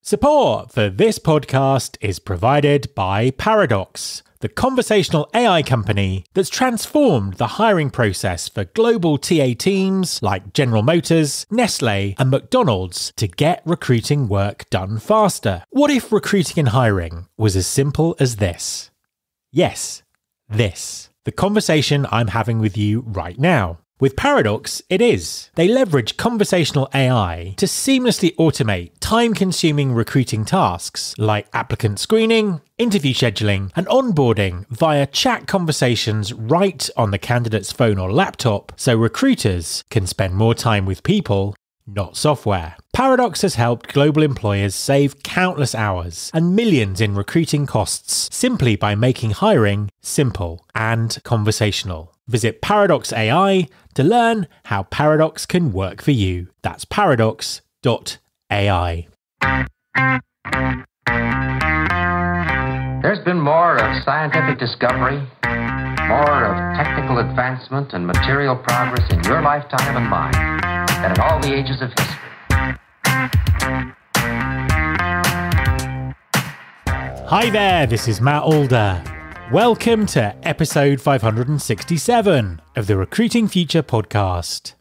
Support for this podcast is provided by Paradox, the conversational AI company that's transformed the hiring process for global TA teams like General Motors, Nestle, and McDonald's to get recruiting work done faster. What if recruiting and hiring was as simple as this? Yes, this. The conversation I'm having with you right now. With Paradox, it is. They leverage conversational AI to seamlessly automate time-consuming recruiting tasks like applicant screening, interview scheduling, and onboarding via chat conversations right on the candidate's phone or laptop, so recruiters can spend more time with people, not software. Paradox has helped global employers save countless hours and millions in recruiting costs simply by making hiring simple and conversational. Visit Paradox AI to learn how Paradox can work for you. That's paradox.ai. There's been more of scientific discovery, more of technical advancement and material progress in your lifetime and mine than in all the ages of history. Hi there, this is Matt Alder. Welcome to episode 567 of the Recruiting Future podcast.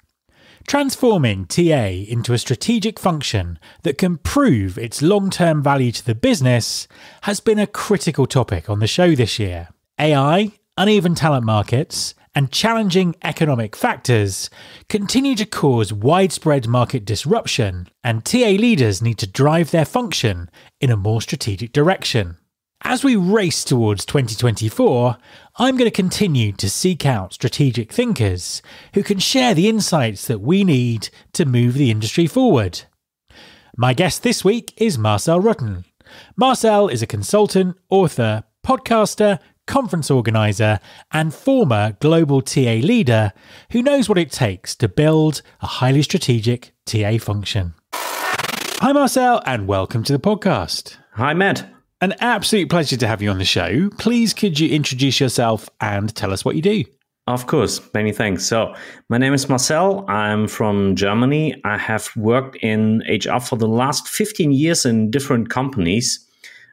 Transforming TA into a strategic function that can prove its long-term value to the business has been a critical topic on the show this year. AI, uneven talent markets, and challenging economic factors continue to cause widespread market disruption, and TA leaders need to drive their function in a more strategic direction. As we race towards 2024, I'm going to continue to seek out strategic thinkers who can share the insights that we need to move the industry forward. My guest this week is Marcel Rütten. Marcel is a consultant, author, podcaster, conference organiser, and former global TA leader who knows what it takes to build a highly strategic TA function. Hi Marcel, and welcome to the podcast. Hi Matt. An absolute pleasure to have you on the show. Please could you introduce yourself and tell us what you do? Of course, many thanks. So my name is Marcel. I'm from Germany. I have worked in HR for the last 15 years in different companies,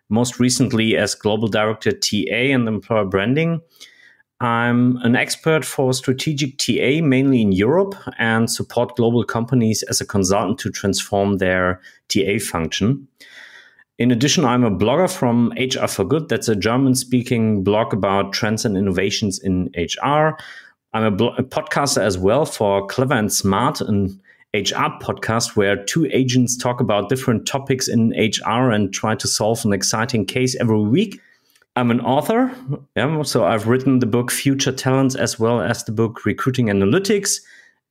most recently as Global Director TA and Employer Branding. I'm an expert for strategic TA, mainly in Europe, and support global companies as a consultant to transform their TA function. In addition, I'm a blogger from HR for Good. That's a German-speaking blog about trends and innovations in HR. I'm a podcaster as well for Clever and Smart, an HR podcast where two agents talk about different topics in HR and try to solve an exciting case every week. I'm an author, so I've written the book Future Talents as well as the book Recruiting Analytics.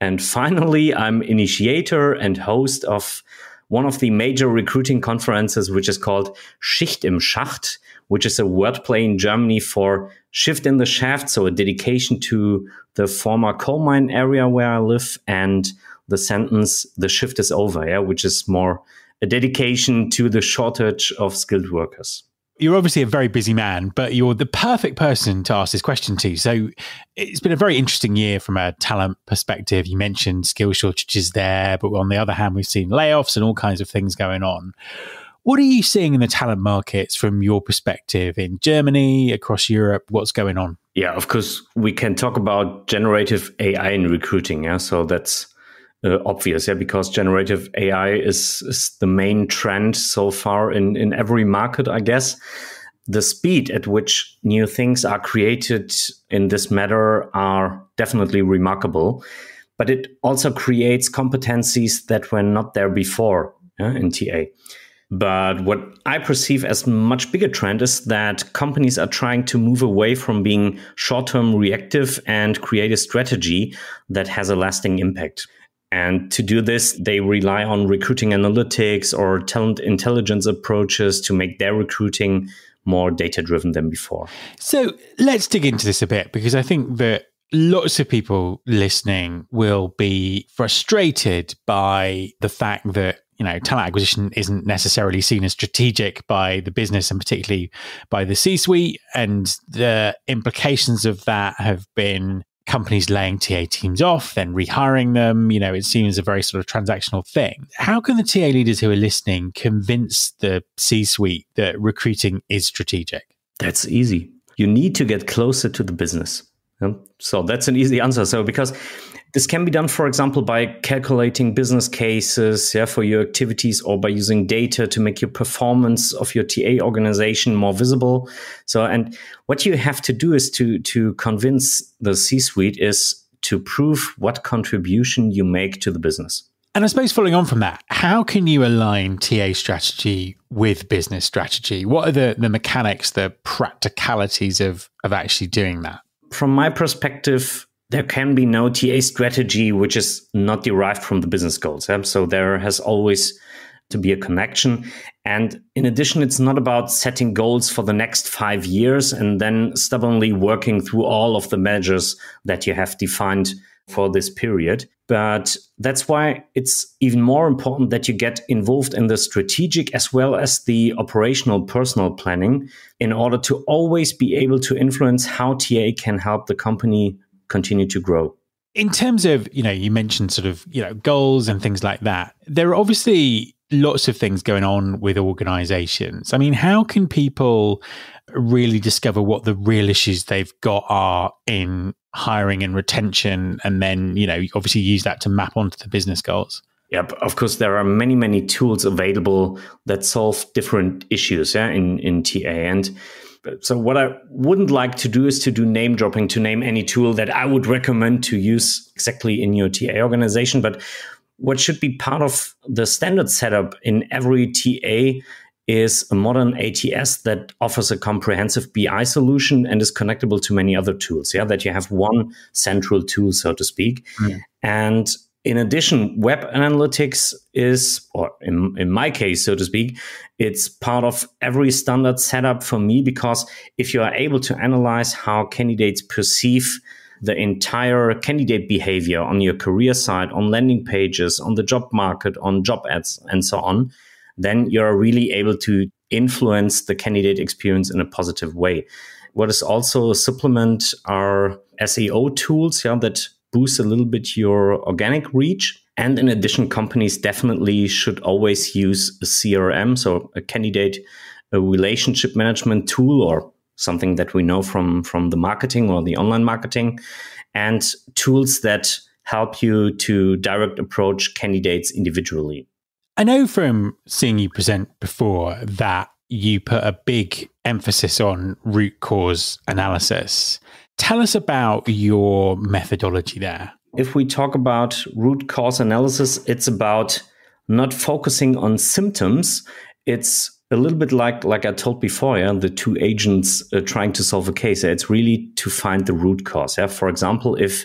And finally, I'm initiator and host of one of the major recruiting conferences, which is called Schicht im Schacht, which is a wordplay in Germany for shift in the shaft, so a dedication to the former coal mine area where I live, and the sentence, the shift is over, which is more a dedication to the shortage of skilled workers. You're obviously a very busy man, but you're the perfect person to ask this question to. So it's been a very interesting year from a talent perspective. You mentioned skill shortages there, but on the other hand, we've seen layoffs and all kinds of things going on. What are you seeing in the talent markets from your perspective in Germany, across Europe? What's going on? Yeah, of course, we can talk about generative AI in recruiting. So that's obvious, because generative AI is the main trend so far in every market, I guess. The speed at which new things are created in this matter are definitely remarkable, but it also creates competencies that were not there before in TA. But what I perceive as a much bigger trend is that companies are trying to move away from being short-term reactive and create a strategy that has a lasting impact. And to do this, they rely on recruiting analytics or talent intelligence approaches to make their recruiting more data-driven than before. So let's dig into this a bit, because I think that lots of people listening will be frustrated by the fact that, talent acquisition isn't necessarily seen as strategic by the business and particularly by the C-suite. And the implications of that have been companies laying TA teams off, then rehiring them. It seems a very sort of transactional thing. How can the TA leaders who are listening convince the C-suite that recruiting is strategic? That's easy. You need to get closer to the business. So that's an easy answer. So because this can be done, for example, by calculating business cases for your activities, or by using data to make your performance of your TA organization more visible. So, and what you have to do is to convince the C-suite is to prove what contribution you make to the business. And I suppose following on from that, how can you align TA strategy with business strategy? What are the mechanics, the practicalities of actually doing that? From my perspective, there can be no TA strategy which is not derived from the business goals. So there has always to be a connection. And in addition, it's not about setting goals for the next 5 years and then stubbornly working through all of the measures that you have defined for this period. But that's why it's even more important that you get involved in the strategic as well as the operational personal planning in order to always be able to influence how TA can help the company continue to grow. In terms of, you mentioned sort of, goals and things like that, there are obviously lots of things going on with organizations. I mean, how can people really discover what the real issues they've got are in hiring and retention, and then, obviously use that to map onto the business goals? Yep, of course, there are many, many tools available that solve different issues in TA. And so what I wouldn't like to do is to do name dropping, to name any tool that I would recommend to use exactly in your TA organization. But what should be part of the standard setup in every TA is a modern ATS that offers a comprehensive BI solution and is connectable to many other tools. That you have one central tool, so to speak. Mm. And in addition, web analytics is, or in my case, so to speak, it's part of every standard setup for me, because if you are able to analyze how candidates perceive the entire candidate behavior on your career site, on landing pages, on the job market, on job ads, and so on, then you're really able to influence the candidate experience in a positive way. What is also a supplement are SEO tools that boost a little bit your organic reach. And in addition, companies definitely should always use a CRM, so a relationship management tool, or something that we know from the marketing or the online marketing, and tools that help you to direct approach candidates individually. I know from seeing you present before that you put a big emphasis on root cause analysis. Tell us about your methodology there. If we talk about root cause analysis, it's about not focusing on symptoms. It's a little bit like I told before, the two agents trying to solve a case. It's really to find the root cause. For example, if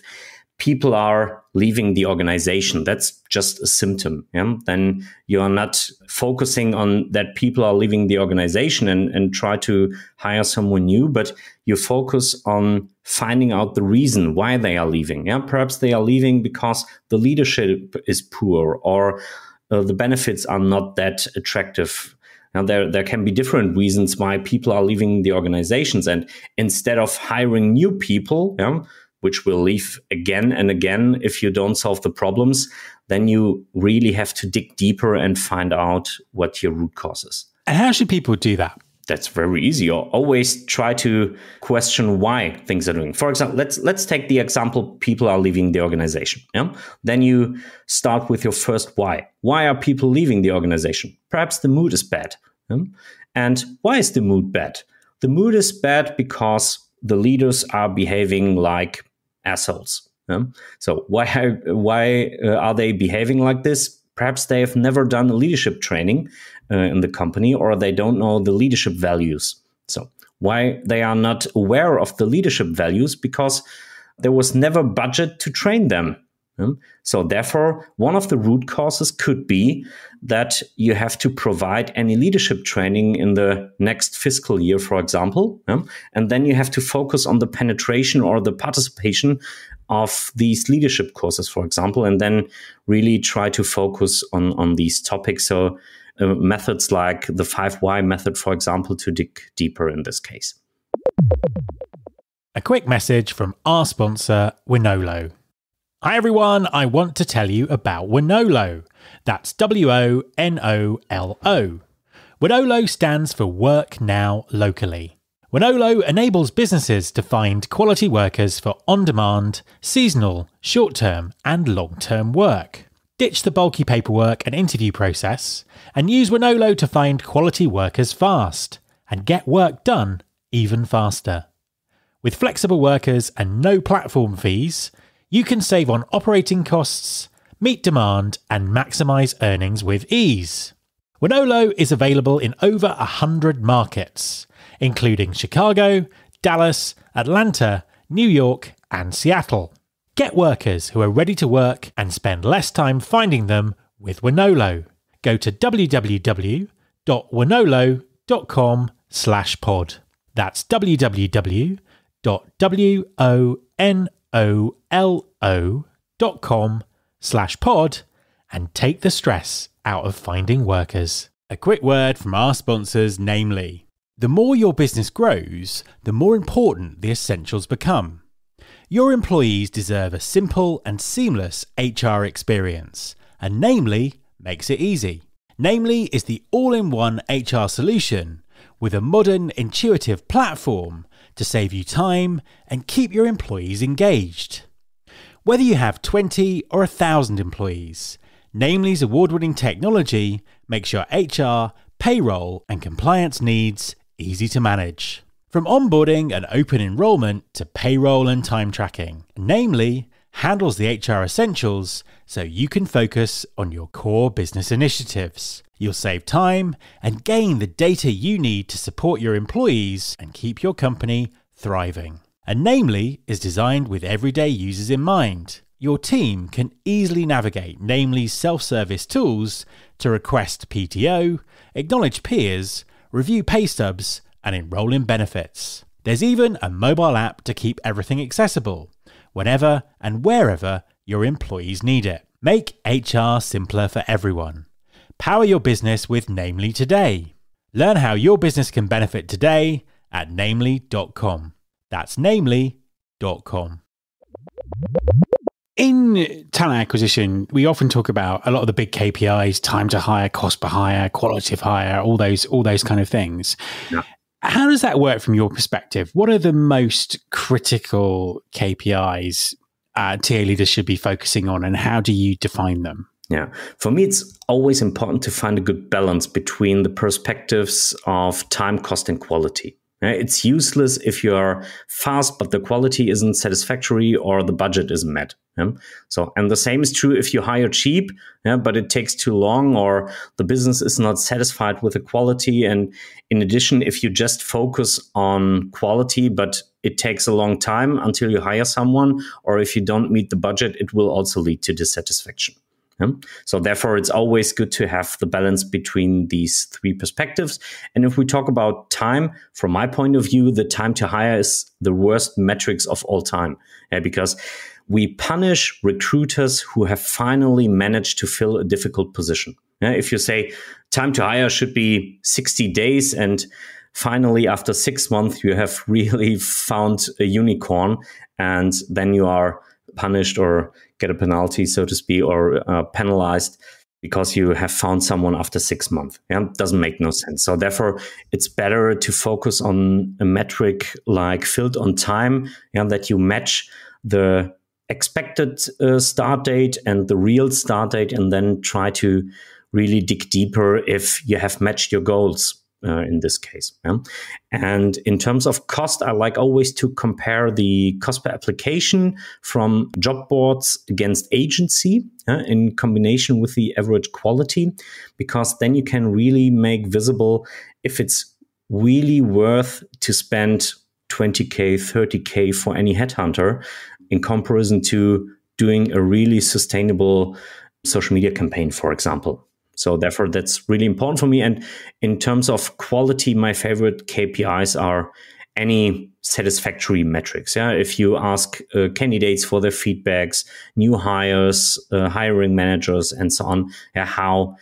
people are leaving the organization, that's just a symptom. Then you are not focusing on that people are leaving the organization and try to hire someone new, but you focus on finding out the reason why they are leaving. Perhaps they are leaving because the leadership is poor, or the benefits are not that attractive. Now, there can be different reasons why people are leaving the organizations. And instead of hiring new people, which will leave again and again if you don't solve the problems, then you really have to dig deeper and find out what your root cause is. And how should people do that? That's very easy. You always try to question why things are doing. For example, let's take the example, people are leaving the organization. Then you start with your first why. Why are people leaving the organization? Perhaps the mood is bad. And why is the mood bad? The mood is bad because the leaders are behaving like assholes. So why are they behaving like this? Perhaps they have never done a leadership training in the company, or they don't know the leadership values. So why they are not aware of the leadership values? Because there was never budget to train them. So therefore, one of the root causes could be that you have to provide any leadership training in the next fiscal year, for example. And then you have to focus on the penetration or the participation of these leadership courses, for example, and then really try to focus on these topics. So methods like the 5 why method, for example, to dig deeper in this case. A quick message from our sponsor, Wonolo. Hi everyone, I want to tell you about Wonolo. That's Wonolo. Wonolo stands for Work Now Locally. Wonolo enables businesses to find quality workers for on-demand, seasonal, short-term and long-term work. Ditch the bulky paperwork and interview process and use Wonolo to find quality workers fast and get work done even faster. With flexible workers and no platform fees, you can save on operating costs, meet demand and maximise earnings with ease. Wonolo is available in over 100 markets, including Chicago, Dallas, Atlanta, New York and Seattle. Get workers who are ready to work and spend less time finding them with Wonolo. Go to www.wonolo.com/pod. That's www.wonolo.com/pod and take the stress out of finding workers. A quick word from our sponsors, namely, the more your business grows, the more important the essentials become. Your employees deserve a simple and seamless HR experience, and Namely makes it easy. Namely is the all-in-one HR solution with a modern, intuitive platform to save you time and keep your employees engaged. Whether you have 20 or 1,000 employees, Namely's award-winning technology makes your HR, payroll and compliance needs easy to manage. From onboarding and open enrollment to payroll and time tracking, Namely handles the HR essentials so you can focus on your core business initiatives. You'll save time and gain the data you need to support your employees and keep your company thriving. And Namely is designed with everyday users in mind. Your team can easily navigate Namely's self-service tools to request PTO, acknowledge peers, review pay stubs, and enroll in benefits. There's even a mobile app to keep everything accessible, whenever and wherever your employees need it. Make HR simpler for everyone. Power your business with Namely today. Learn how your business can benefit today at namely.com. That's namely.com. In talent acquisition, we often talk about a lot of the big KPIs, time to hire, cost per hire, quality of hire, all those kind of things. Yeah. How does that work from your perspective? What are the most critical KPIs TA leaders should be focusing on, and how do you define them? Yeah, for me, it's always important to find a good balance between the perspectives of time, cost, and quality. It's useless if you're fast, but the quality isn't satisfactory or the budget isn't met. And the same is true if you hire cheap, but it takes too long or the business is not satisfied with the quality. And in addition, if you just focus on quality, but it takes a long time until you hire someone, or if you don't meet the budget, it will also lead to dissatisfaction. So therefore, it's always good to have the balance between these three perspectives. And if we talk about time, from my point of view, the time to hire is the worst metrics of all time, because we punish recruiters who have finally managed to fill a difficult position. If you say time to hire should be 60 days and finally after 6 months you have really found a unicorn, and then you are punished or get a penalty, so to speak, or penalized because you have found someone after 6 months. It doesn't make no sense. So therefore, it's better to focus on a metric like filled on time, that you match the expected start date and the real start date, and then try to really dig deeper if you have matched your goals. In this case. And in terms of cost, I like always to compare the cost per application from job boards against agency in combination with the average quality, because then you can really make visible if it's really worth to spend 20K, 30K for any headhunter in comparison to doing a really sustainable social media campaign, for example. So therefore, that's really important for me. And in terms of quality, my favorite KPIs are any satisfactory metrics. If you ask candidates for their feedbacks, new hires, hiring managers, and so on, how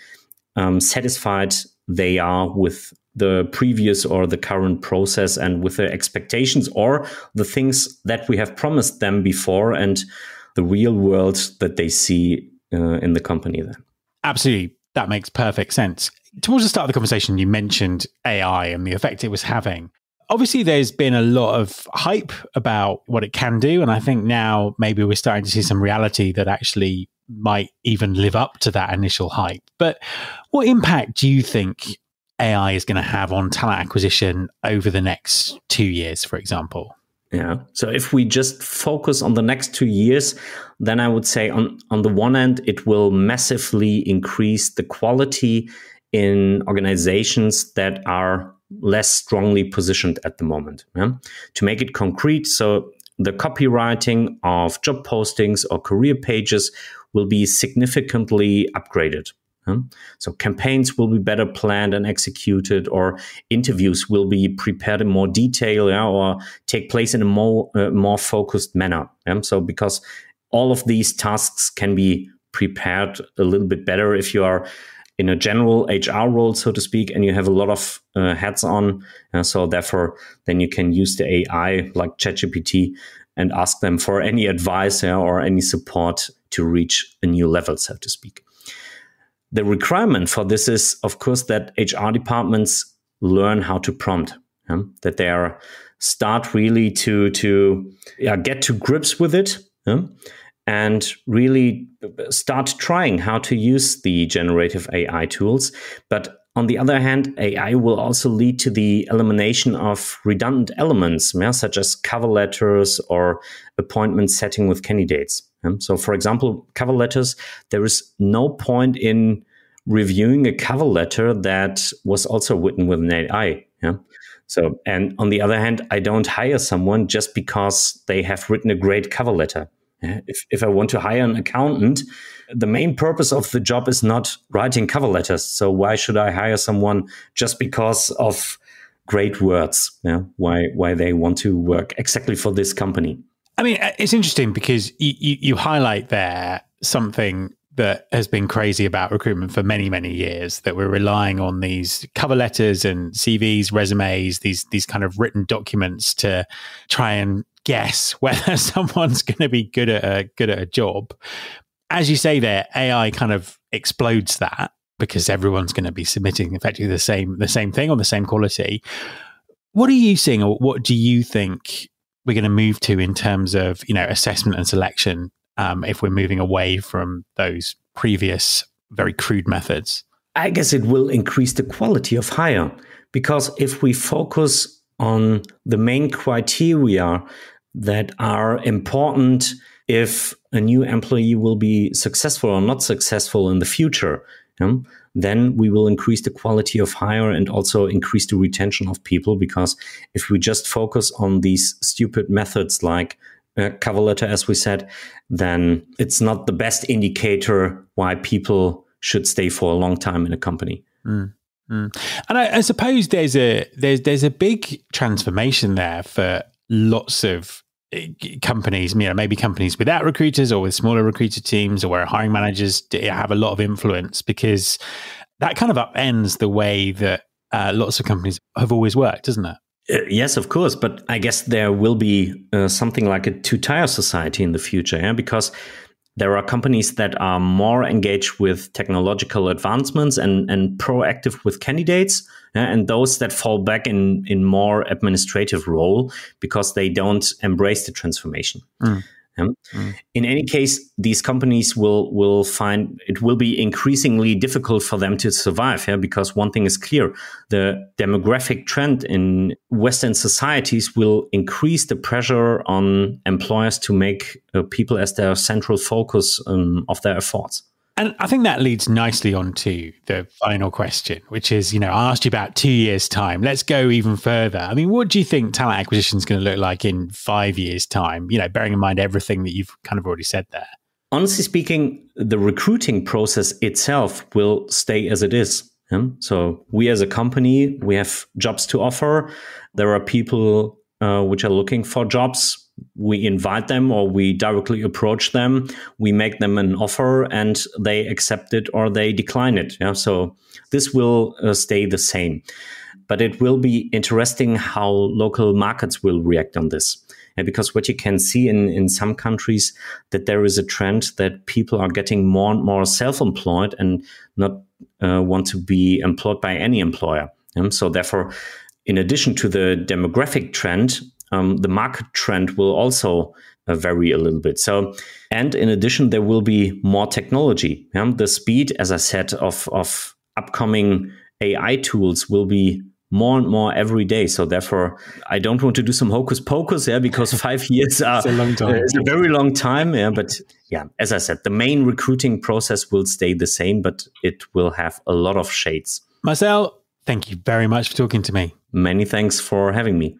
satisfied they are with the previous or the current process and with their expectations or the things that we have promised them before and the real world that they see in the company then. Absolutely. That makes perfect sense. Towards the start of the conversation, you mentioned AI and the effect it was having. Obviously, there's been a lot of hype about what it can do. And I think now maybe we're starting to see some reality that actually might even live up to that initial hype. But what impact do you think AI is going to have on talent acquisition over the next 2 years, for example? Yeah. So if we just focus on the next 2 years, then I would say on the one end, it will massively increase the quality in organizations that are less strongly positioned at the moment. Yeah? To make it concrete, so the copywriting of job postings or career pages will be significantly upgraded. So campaigns will be better planned and executed, or interviews will be prepared in more detail, or take place in a more focused manner. So because all of these tasks can be prepared a little bit better if you are in a general HR role, so to speak, and you have a lot of hats on. So therefore, then you can use the AI like ChatGPT and ask them for any advice or any support to reach a new level, so to speak. The requirement for this is, of course, that HR departments learn how to prompt, that they start really to get to grips with it, and really start trying how to use the generative AI tools. But on the other hand, AI will also lead to the elimination of redundant elements, such as cover letters or appointment setting with candidates. So, for example, cover letters, there is no point in reviewing a cover letter that was also written with an AI. So, and on the other hand, I don't hire someone just because they have written a great cover letter. If I want to hire an accountant, the main purpose of the job is not writing cover letters. So why should I hire someone just because of great words? Why they want to work exactly for this company? I mean, it's interesting because you highlight there something that has been crazy about recruitment for many, many years, that we're relying on these cover letters and CVs, resumes, these kind of written documents to try and guess whether someone's going to be good at a job. As you say there, AI kind of explodes that because everyone's going to be submitting effectively the same thing or the same quality. What are you seeing, or what do you think we're going to move to in terms of, assessment and selection, if we're moving away from those previous very crude methods? I guess it will increase the quality of hire, because if we focus on the main criteria that are important if a new employee will be successful or not successful in the future, then we will increase the quality of hire and also increase the retention of people. Because if we just focus on these stupid methods like cover letter, as we said, then it's not the best indicator why people should stay for a long time in a company. And I suppose there's a big transformation there for lots of companies, maybe companies without recruiters or with smaller recruiter teams, or where hiring managers have a lot of influence, because that kind of upends the way that lots of companies have always worked, doesn't it? Yes, of course. But I guess there will be something like a two-tier society in the future, because there are companies that are more engaged with technological advancements and proactive with candidates, and those that fall back in more administrative role because they don't embrace the transformation. In any case, these companies will find it will be increasingly difficult for them to survive, because one thing is clear: the demographic trend in Western societies will increase the pressure on employers to make people as their central focus of their efforts. And I think that leads nicely on to the final question, which is, I asked you about 2 years' time. Let's go even further. I mean, what do you think talent acquisition is going to look like in 5 years' time? Bearing in mind everything that you've kind of already said there. Honestly speaking, the recruiting process itself will stay as it is. So we as a company, we have jobs to offer. There are people which are looking for jobs. we invite them or we directly approach them, we make them an offer and they accept it or they decline it. Yeah? So this will stay the same. But it will be interesting how local markets will react on this. And because what you can see in some countries, that there is a trend that people are getting more and more self-employed and not want to be employed by any employer. So therefore, in addition to the demographic trend, the market trend will also vary a little bit. So, and in addition, there will be more technology. The speed, as I said, of upcoming AI tools will be more and more every day. So therefore, I don't want to do some hocus pocus, because 5 years it's a long time. It's a very long time. But as I said, the main recruiting process will stay the same, but it will have a lot of shades. Marcel, thank you very much for talking to me. Many thanks for having me.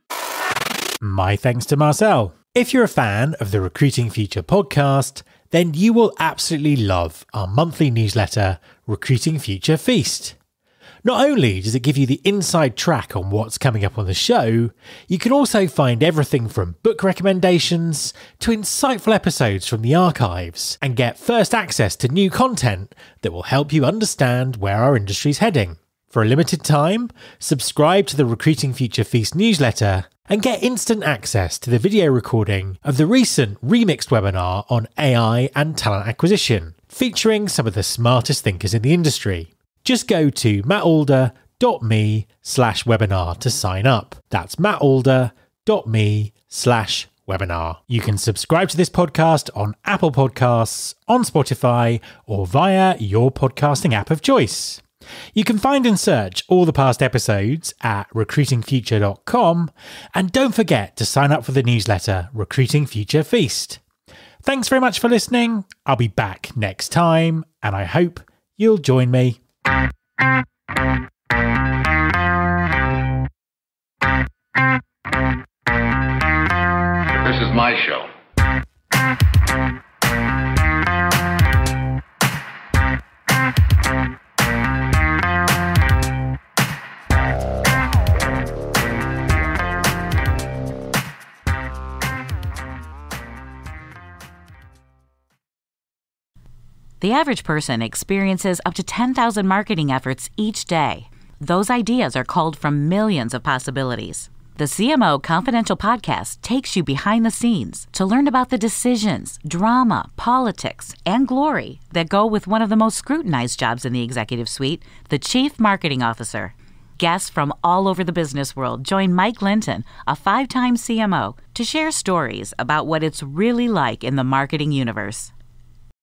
My thanks to Marcel. If you're a fan of the Recruiting Future podcast, then you will absolutely love our monthly newsletter, Recruiting Future Feast. Not only does it give you the inside track on what's coming up on the show, you can also find everything from book recommendations to insightful episodes from the archives and get first access to new content that will help you understand where our industry's heading. For a limited time, subscribe to the Recruiting Future Feast newsletter and get instant access to the video recording of the recent remixed webinar on AI and talent acquisition, featuring some of the smartest thinkers in the industry. Just go to mattalder.me/webinar to sign up. That's mattalder.me/webinar. You can subscribe to this podcast on Apple Podcasts, on Spotify, or via your podcasting app of choice. You can find and search all the past episodes at recruitingfuture.com, and don't forget to sign up for the newsletter Recruiting Future Feast. Thanks very much for listening. I'll be back next time, and I hope you'll join me. This is my show. The average person experiences up to 10,000 marketing efforts each day. Those ideas are culled from millions of possibilities. The CMO Confidential podcast takes you behind the scenes to learn about the decisions, drama, politics, and glory that go with one of the most scrutinized jobs in the executive suite, the Chief Marketing Officer. Guests from all over the business world join Mike Linton, a 5-time CMO, to share stories about what it's really like in the marketing universe.